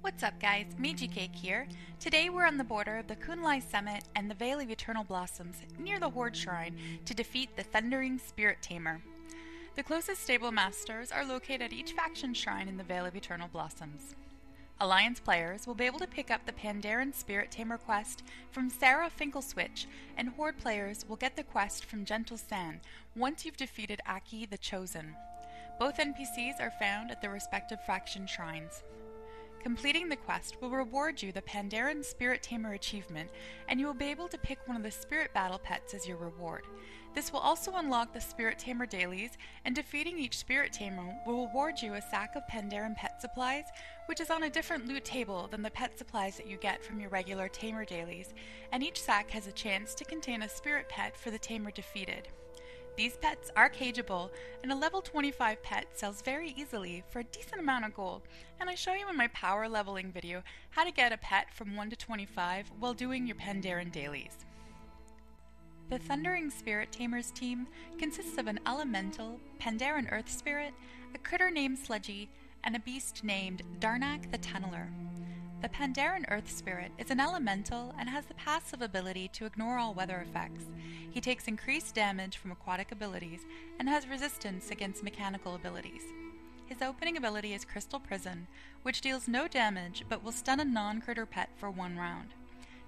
What's up guys, Magey Cake here. Today we're on the border of the Kunlai Summit and the Vale of Eternal Blossoms near the Horde Shrine to defeat the thundering Spirit Tamer. The closest stable masters are located at each faction shrine in the Vale of Eternal Blossoms. Alliance players will be able to pick up the Pandaren Spirit Tamer quest from Sarah Finkleswitch, and Horde players will get the quest from Gentle San once you've defeated Aki the Chosen. Both NPCs are found at their respective faction shrines. Completing the quest will reward you the Pandaren Spirit Tamer achievement, and you will be able to pick one of the Spirit Battle pets as your reward. This will also unlock the Spirit Tamer Dailies, and defeating each Spirit Tamer will reward you a sack of Pandaren pet supplies, which is on a different loot table than the pet supplies that you get from your regular Tamer Dailies, and each sack has a chance to contain a Spirit pet for the Tamer defeated. These pets are cageable, and a level 25 pet sells very easily for a decent amount of gold, and I show you in my power leveling video how to get a pet from 1 to 25 while doing your Pandaren dailies. The Thundering Spirit Tamers team consists of an elemental, Pandaren Earth Spirit, a critter named Sludgy, and a beast named Darnak the Tunneler. The Pandaren Earth Spirit is an elemental and has the passive ability to ignore all weather effects. He takes increased damage from aquatic abilities and has resistance against mechanical abilities. His opening ability is Crystal Prison, which deals no damage but will stun a non-critter pet for 1 round.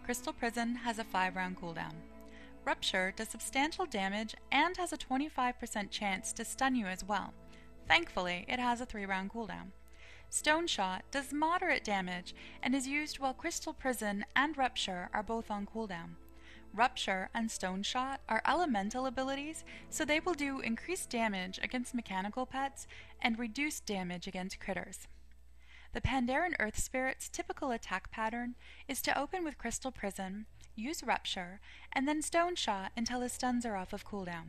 Crystal Prison has a 5-round cooldown. Rupture does substantial damage and has a 25% chance to stun you as well. Thankfully, it has a 3-round cooldown. Stone Shot does moderate damage and is used while Crystal Prison and Rupture are both on cooldown. Rupture and Stone Shot are elemental abilities, so they will do increased damage against mechanical pets and reduced damage against critters. The Pandaren Earth Spirit's typical attack pattern is to open with Crystal Prison, use Rupture, and then Stone Shot until his stuns are off of cooldown.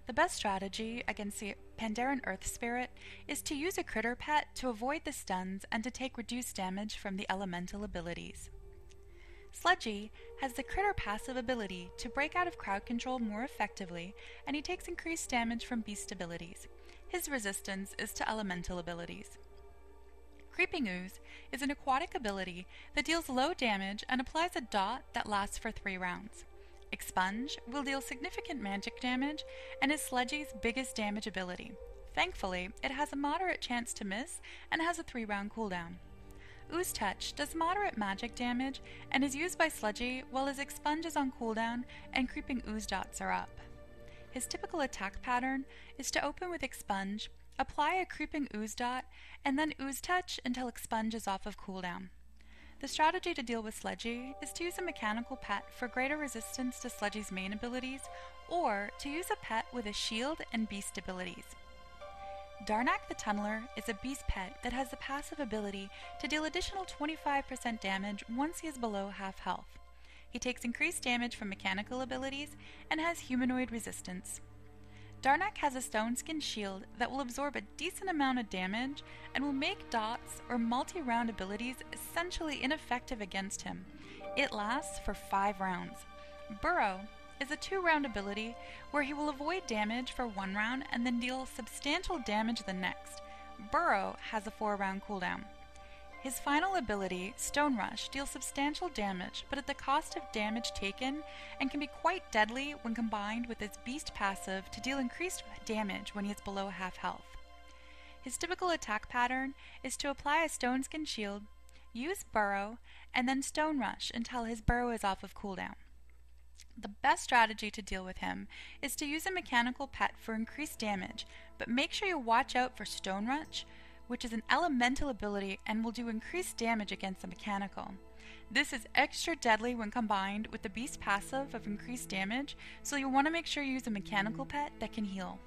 The best strategy against the Pandaren Earth Spirit is to use a critter pet to avoid the stuns and to take reduced damage from the elemental abilities. Sludgy has the critter passive ability to break out of crowd control more effectively, and he takes increased damage from beast abilities. His resistance is to elemental abilities. Creeping Ooze is an aquatic ability that deals low damage and applies a dot that lasts for 3 rounds. Expunge will deal significant magic damage and is Sludgy's biggest damage ability. Thankfully, it has a moderate chance to miss and has a 3-round cooldown. Ooze Touch does moderate magic damage and is used by Sludgy while his Expunge is on cooldown and Creeping Ooze dots are up. His typical attack pattern is to open with Expunge, apply a Creeping Ooze dot, and then Ooze Touch until Expunge is off of cooldown. The strategy to deal with Sludgy is to use a mechanical pet for greater resistance to Sludgy's main abilities, or to use a pet with a shield and beast abilities. Darnak the Tunneler is a beast pet that has the passive ability to deal additional 25% damage once he is below half health. He takes increased damage from mechanical abilities and has humanoid resistance. Darnak has a stone skin shield that will absorb a decent amount of damage and will make dots or multi-round abilities essentially ineffective against him. It lasts for 5 rounds. Burrow is a 2-round ability where he will avoid damage for 1 round and then deal substantial damage the next. Burrow has a 4-round cooldown. His final ability, Stone Rush, deals substantial damage, but at the cost of damage taken, and can be quite deadly when combined with his beast passive to deal increased damage when he is below half health. His typical attack pattern is to apply a Stone Skin Shield, use Burrow, and then Stone Rush until his Burrow is off of cooldown. The best strategy to deal with him is to use a mechanical pet for increased damage, but make sure you watch out for Stone Rush, which is an elemental ability and will do increased damage against the mechanical. This is extra deadly when combined with the beast passive of increased damage, so you'll want to make sure you use a mechanical pet that can heal.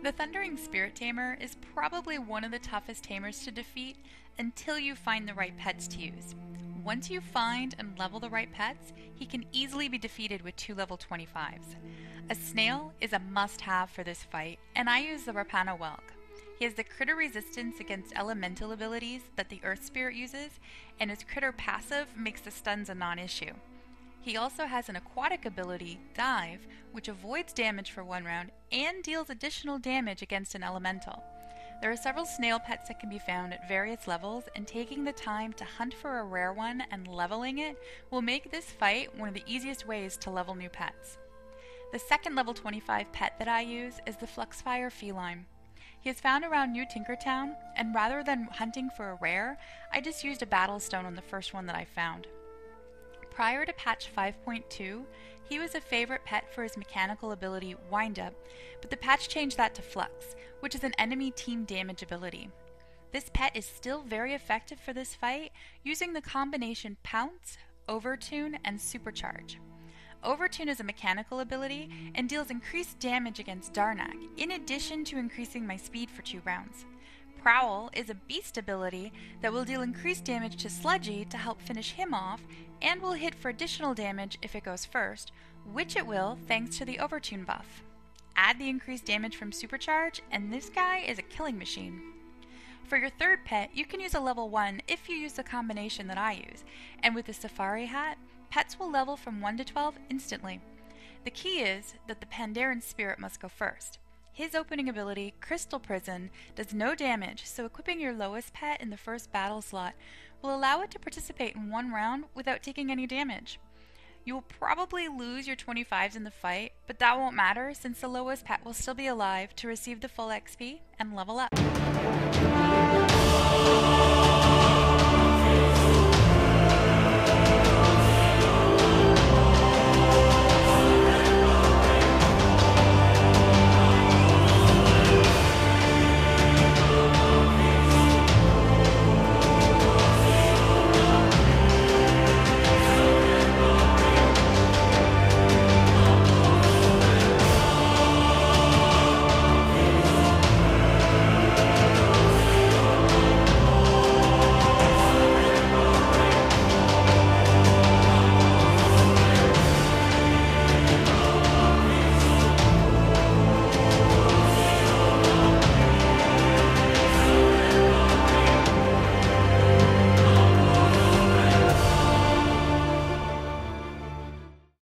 The Thundering Spirit Tamer is probably one of the toughest tamers to defeat until you find the right pets to use. Once you find and level the right pets, he can easily be defeated with 2 level 25s. A snail is a must-have for this fight, and I use the Rapana Whelk. He has the critter resistance against elemental abilities that the Earth Spirit uses, and his critter passive makes the stuns a non-issue. He also has an aquatic ability, Dive, which avoids damage for 1 round and deals additional damage against an elemental. There are several snail pets that can be found at various levels, and taking the time to hunt for a rare one and leveling it will make this fight one of the easiest ways to level new pets. The second level 25 pet that I use is the Fluxfire Feline. He is found around New Tinkertown, and rather than hunting for a rare, I just used a battle stone on the first one that I found. Prior to patch 5.2, he was a favorite pet for his mechanical ability Wind Up, but the patch changed that to Flux, which is an enemy team damage ability. This pet is still very effective for this fight, using the combination Pounce, Overtune, and Supercharge. Overtune is a mechanical ability and deals increased damage against Darnak, in addition to increasing my speed for 2 rounds. Prowl is a beast ability that will deal increased damage to Sludgy to help finish him off, and will hit for additional damage if it goes first, which it will thanks to the Overtune buff. Add the increased damage from Supercharge, and this guy is a killing machine. For your third pet, you can use a level 1 if you use the combination that I use, and with the Safari Hat, pets will level from 1 to 12 instantly. The key is that the Pandaren spirit must go first. His opening ability, Crystal Prison, does no damage, so equipping your lowest pet in the first battle slot will allow it to participate in 1 round without taking any damage. You will probably lose your 25s in the fight, but that won't matter since the lowest pet will still be alive to receive the full XP and level up.